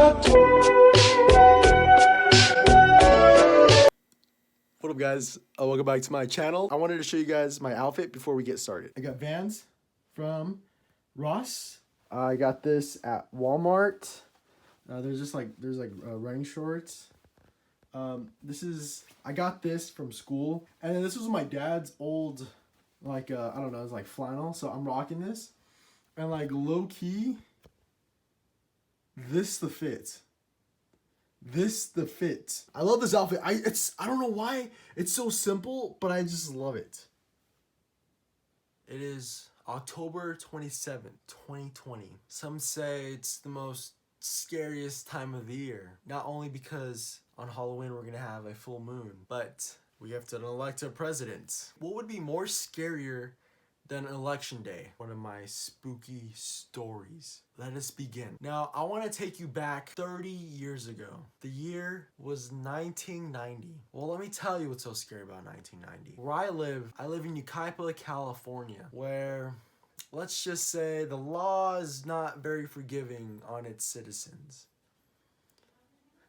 What up, guys? Welcome back to my channel. I wanted to show you guys my outfit before we get started. I got Vans from Ross. I got this at Walmart. There's running shorts. I got this from school, and then this was my dad's old, I don't know, it's like flannel. So I'm rocking this, and like low key, this the fit. I love this outfit. I don't know why it's so simple, but I just love it. It is October 27th, 2020. Some say it's the most scariest time of the year. Not only because on Halloween we're gonna have a full moon, but we have to elect a president. What would be more scarier than election day? One of my spooky stories. Let us begin. Now, I want to take you back 30 years ago. The year was 1990. Well, let me tell you what's so scary about 1990. Where I live in Ucaipa, California, where, let's just say, the law is not very forgiving on its citizens.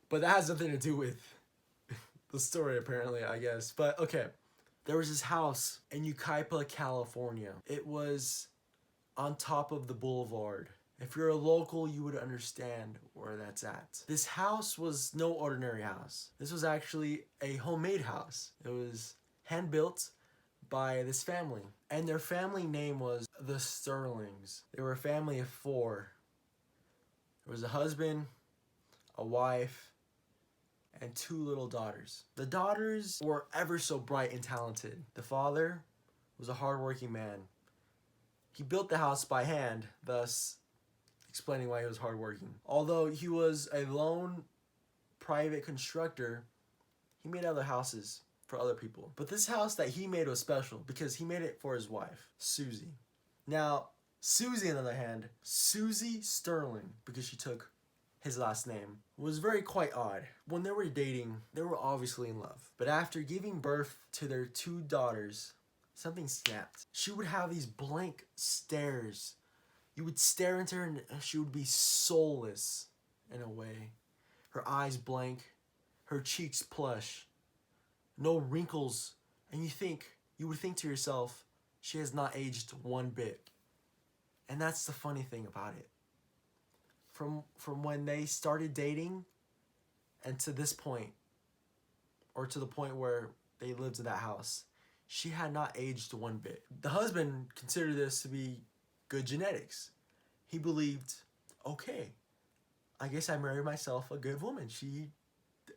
But that has nothing to do with the story, apparently, I guess. But, okay. There was this house in Ucaipa, California. It was on top of the boulevard. If you're a local, you would understand where that's at. This house was no ordinary house. This was actually a homemade house. It was hand-built by this family. And their family name was the Sterlings. They were a family of 4. There was a husband, a wife, and 2 little daughters. The daughters were ever so bright and talented. The father was a hardworking man. He built the house by hand, thus explaining why he was hardworking. Although he was a lone private constructor, he made other houses for other people. But this house that he made was special because he made it for his wife, Susie. Now, Susie, on the other hand, Susie Sterling, because she took his last name, was quite odd. When they were dating, they were obviously in love. But after giving birth to their 2 daughters, something snapped. She would have these blank stares. You would stare into her and she would be soulless in a way. Her eyes blank, her cheeks plush, no wrinkles. And you would think to yourself, she has not aged one bit. And that's the funny thing about it. From when they started dating and to this point, or to the point where they lived in that house, she had not aged one bit. The husband considered this to be good genetics. He believed, okay, I guess I married myself a good woman. She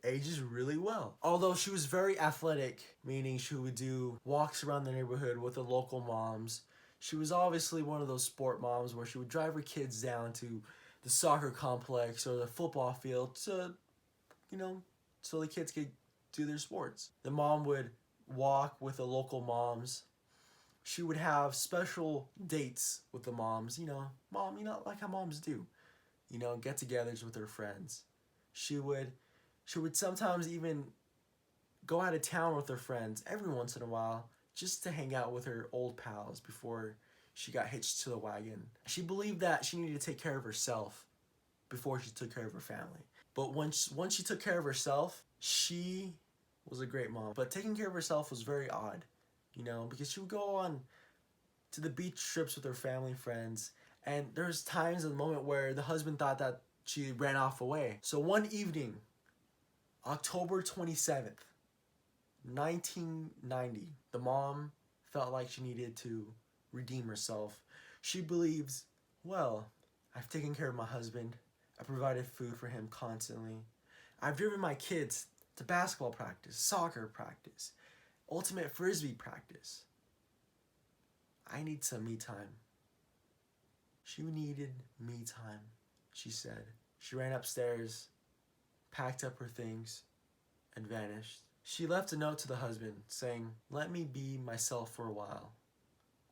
ages really well. Although she was very athletic, meaning she would do walks around the neighborhood with the local moms. She was obviously one of those sport moms where she would drive her kids down to the soccer complex or the football field to, so the kids could do their sports. The mom would walk with the local moms. She would have special dates with the moms, like how moms do, get-togethers with her friends. She would sometimes even go out of town with her friends every once in a while just to hang out with her old pals before she got hitched to the wagon. She believed that she needed to take care of herself before she took care of her family. But once she took care of herself, she was a great mom. But taking care of herself was very odd, because she would go on to the beach trips with her family and friends, and there's times in the moment where the husband thought that she ran off away. So one evening, October 27th, 1990, the mom felt like she needed to redeem herself. She believes, well, I've taken care of my husband. I provided food for him constantly. I've driven my kids to basketball practice, soccer practice, ultimate frisbee practice. I need some me time. She needed me time, she said. She ran upstairs, packed up her things, and vanished. She left a note to the husband saying, "Let me be myself for a while.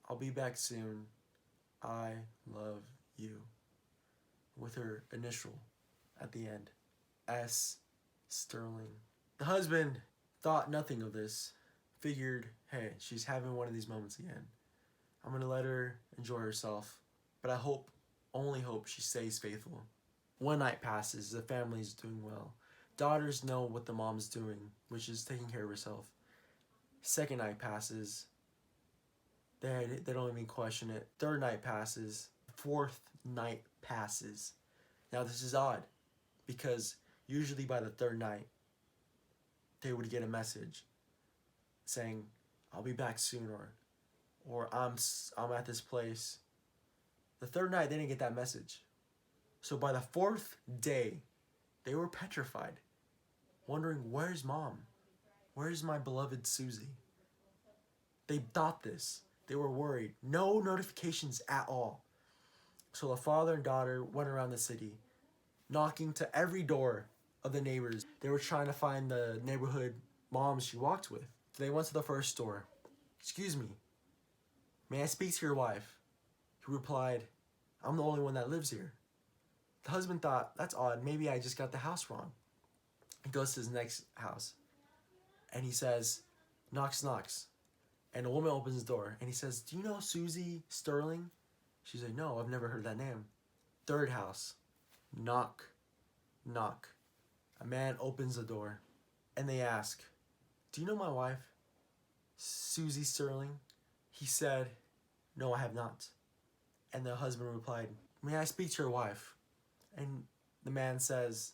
I'll be back soon. I love you." With her initial at the end, S. Sterling. The husband thought nothing of this, figured, hey, she's having one of these moments again. I'm gonna let her enjoy herself, but I only hope she stays faithful. One night passes, the family's doing well. Daughters know what the mom's doing, which is taking care of herself. Second night passes, they don't even question it. Third night passes, fourth night passes. Now this is odd, because usually by the third night, they would get a message saying, "I'll be back soon," or I'm at this place. The third night, they didn't get that message. So by the fourth day, they were petrified, wondering, where's mom? Where's my beloved Susie? They thought this. They were worried. No notifications at all. So the father and daughter went around the city, knocking to every door of the neighbors. They were trying to find the neighborhood moms she walked with. So they went to the first door. "Excuse me, may I speak to your wife?" He replied, "I'm the only one that lives here." The husband thought, "That's odd, maybe I just got the house wrong." He goes to his next house, and he says, knocks, and a woman opens the door, and he says, "Do you know Susie Sterling?" She's like, "No, I've never heard that name." Third house, knock. A man opens the door, and they ask, "Do you know my wife, Susie Sterling?" He said, "No, I have not." And the husband replied, "May I speak to your wife?" And the man says,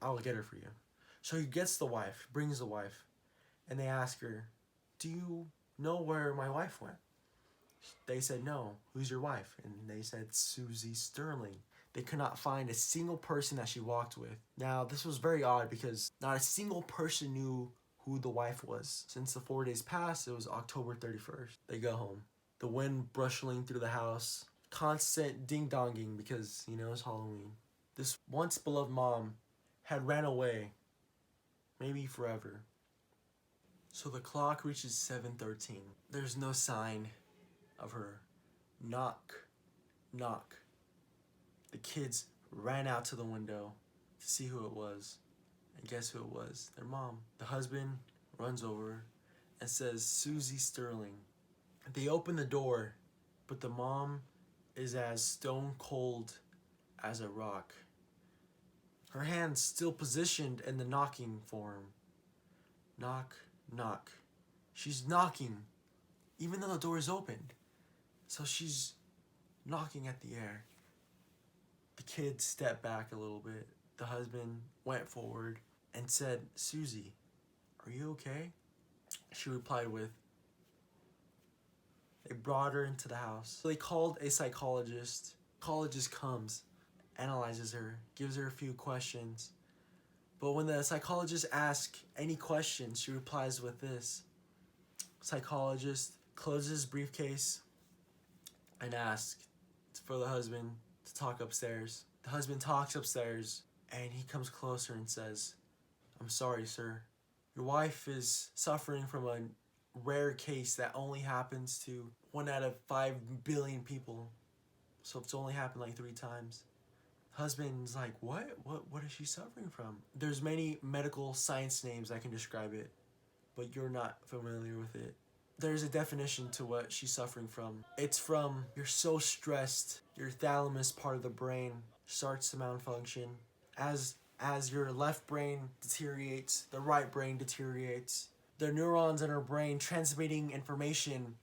"I'll get her for you." So he gets the wife, brings the wife, and they ask her, "Do you know where my wife went?" They said, "No." "Who's your wife?" And they said, "Susie Sterling." They could not find a single person that she walked with. Now, this was very odd because not a single person knew who the wife was. Since the 4 days passed, it was October 31st. They go home. The wind brushing through the house. Constant ding-donging because, it's Halloween. This once beloved mom had ran away, maybe forever. So the clock reaches 7:13. There's no sign of her. Knock. The kids ran out to the window to see who it was. And guess who it was? Their mom. The husband runs over and says, "Susie Sterling." They open the door, but the mom is as stone cold as a rock. Her hands still positioned in the knocking form. Knock. She's knocking, even though the door is opened. So she's knocking at the air. The kids stepped back a little bit. The husband went forward and said, "Susie, are you okay?" She replied with, they brought her into the house. So they called a psychologist. Psychologist comes, analyzes her, gives her a few questions. But when the psychologist asks any questions, she replies with this. Psychologist closes his briefcase and asks for the husband to talk upstairs. The husband talks upstairs and he comes closer and says, "I'm sorry, sir. Your wife is suffering from a rare case that only happens to 1 out of 5 billion people. So it's only happened like 3 times. Husband's like, what is she suffering from? There's many medical science names that can describe it, but you're not familiar with it. There's a definition to what she's suffering from. It's from, you're so stressed, your thalamus part of the brain starts to malfunction. As your left brain deteriorates, the right brain deteriorates. The neurons in her brain transmitting information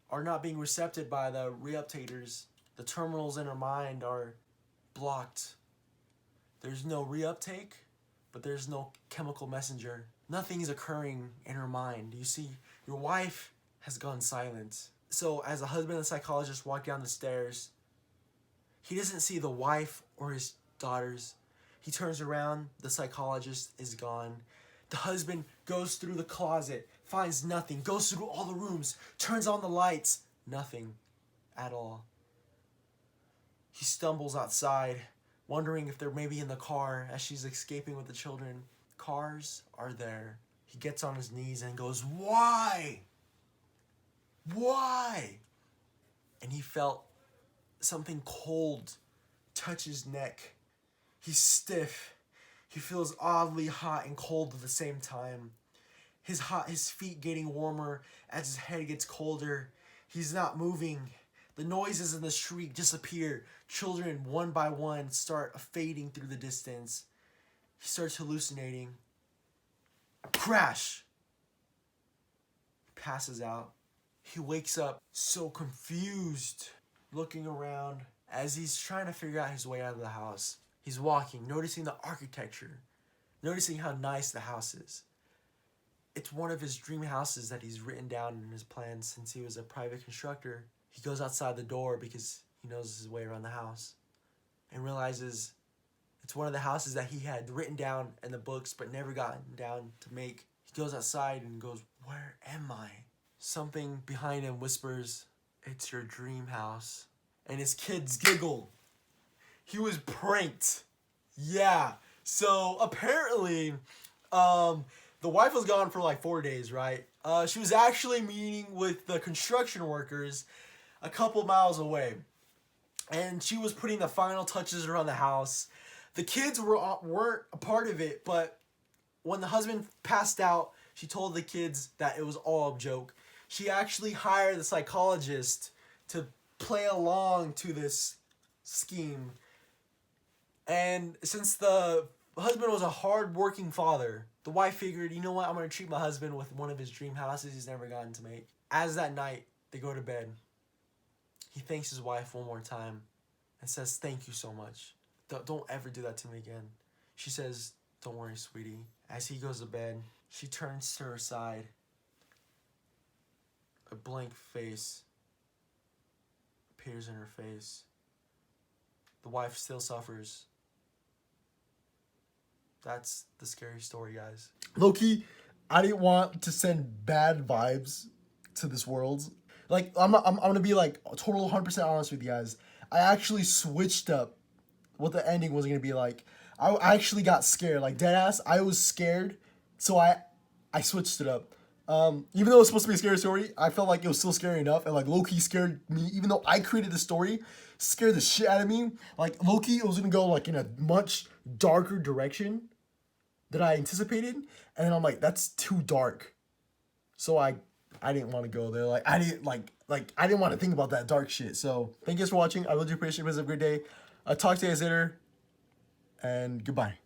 are not being recepted by the reuptators. The terminals in her mind are blocked. There's no reuptake, but there's no chemical messenger. Nothing is occurring in her mind. You see, your wife has gone silent. So as the husband and the psychologist walk down the stairs, he doesn't see the wife or his daughters. He turns around, the psychologist is gone. The husband goes through the closet, finds nothing, goes through all the rooms, turns on the lights, nothing at all. He stumbles outside, wondering if they're maybe in the car as she's escaping with the children. Cars are there. He gets on his knees and goes, "Why? Why?" And he felt something cold touch his neck. He's stiff. He feels oddly hot and cold at the same time. his feet getting warmer as his head gets colder. He's not moving. The noises in the street disappear. Children, one by one, start fading through the distance. He starts hallucinating. Crash! He passes out. He wakes up so confused, looking around as he's trying to figure out his way out of the house. He's walking, noticing the architecture, noticing how nice the house is. It's one of his dream houses that he's written down in his plans since he was a private constructor. He goes outside the door because he knows his way around the house and realizes it's one of the houses that he had written down in the books but never gotten down to make. He goes outside and goes, "Where am I?" Something behind him whispers, "It's your dream house." And his kids giggle. He was pranked. Yeah. So apparently, the wife was gone for like 4 days, right? She was actually meeting with the construction workers a couple miles away. And she was putting the final touches around the house. The kids weren't a part of it, but when the husband passed out, she told the kids that it was all a joke. She actually hired the psychologist to play along to this scheme. And since the husband was a hard-working father, the wife figured, you know what, I'm going to treat my husband with one of his dream houses he's never gotten to make. As that night, they go to bed. He thanks his wife one more time and says, "Thank you so much. Don't ever do that to me again." She says, "Don't worry, sweetie." As he goes to bed, she turns to her side. A blank face appears in her face. The wife still suffers. That's the scary story, guys. Low-key, I didn't want to send bad vibes to this world. Like, I'm gonna be like total 100% honest with you guys. I actually switched up what the ending was gonna be like. I actually got scared, like deadass. I was scared, so I switched it up. Even though it was supposed to be a scary story, I felt like it was still scary enough, and like low-key scared me. Even though I created the story, scared the shit out of me. Like low-key, it was gonna go like in a much darker direction that I anticipated, and then I'm like, that's too dark. So I didn't want to go there. Like I didn't I didn't want to think about that dark shit. So thank you guys for watching. I really do appreciate it. Have a great day. I'll talk to you guys later, and goodbye.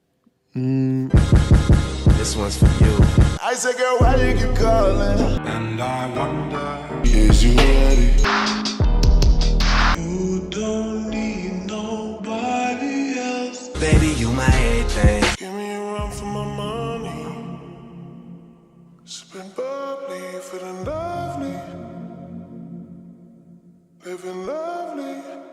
This one's for you. I said, girl, why you keep calling? And I wonder, Is you ready? you don't need nobody else. Baby, you my everything. Give me a run for my money. Sipping bubbly, feeling lovely. Living lovely.